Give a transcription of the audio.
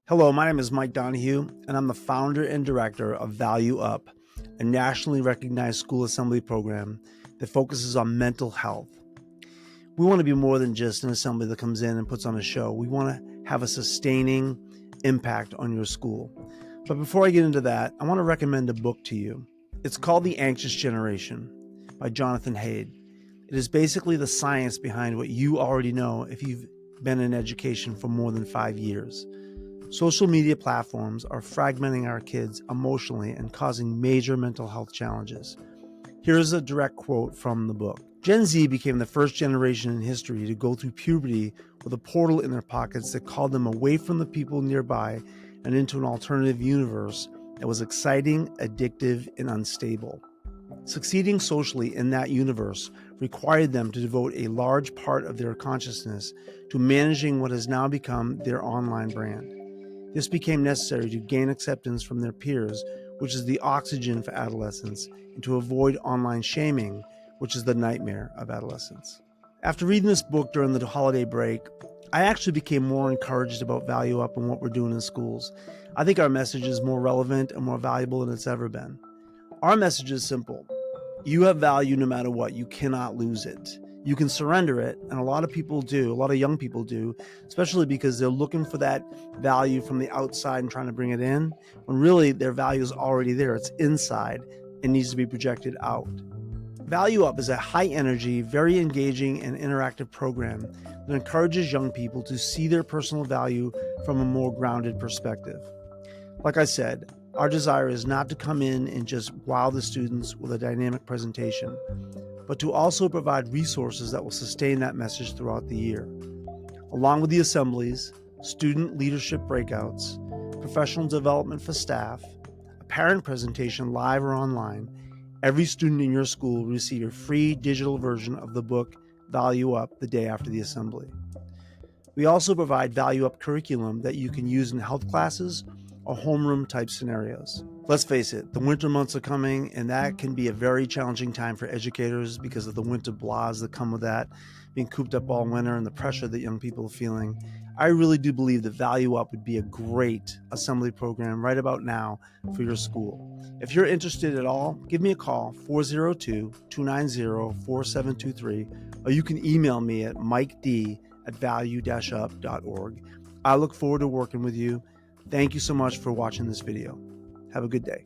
Hello, my name is Mike Donahue, and I'm the founder and director of Value Up, a nationally recognized school assembly program that focuses on mental health. We want to be more than just an assembly that comes in and puts on a show. We want to have a sustaining impact on your school. But before I get into that, I want to recommend a book to you. It's called The Anxious Generation by Jonathan Haidt. It is basically the science behind what you already know if you've been in education for more than 5 years. Social media platforms are fragmenting our kids emotionally and causing major mental health challenges. Here's a direct quote from the book. Gen Z became the first generation in history to go through puberty with a portal in their pockets that called them away from the people nearby and into an alternative universe that was exciting, addictive, and unstable. Succeeding socially in that universe required them to devote a large part of their consciousness to managing what has now become their online brand. This became necessary to gain acceptance from their peers, which is the oxygen for adolescence, and to avoid online shaming, which is the nightmare of adolescence. After reading this book during the holiday break, I actually became more encouraged about Value Up and what we're doing in schools. I think our message is more relevant and more valuable than it's ever been. Our message is simple. You have value no matter what. You cannot lose it. You can surrender it, and a lot of people do, a lot of young people do, especially because they're looking for that value from the outside and trying to bring it in, when really their value is already there. It's inside and needs to be projected out. Value Up is a high-energy, very engaging and interactive program that encourages young people to see their personal value from a more grounded perspective. Like I said, our desire is not to come in and just wow the students with a dynamic presentation, but to also provide resources that will sustain that message throughout the year. Along with the assemblies, student leadership breakouts, professional development for staff, a parent presentation live or online, every student in your school will receive a free digital version of the book Value Up the day after the assembly. We also provide Value Up curriculum that you can use in health classes or homeroom type scenarios. Let's face it, the winter months are coming, and that can be a very challenging time for educators because of the winter blahs that come with that, being cooped up all winter and the pressure that young people are feeling. I really do believe that Value Up would be a great assembly program right about now for your school. If you're interested at all, give me a call, 402-290-4723, or you can email me at miked@value-up.org. I look forward to working with you. Thank you so much for watching this video. Have a good day.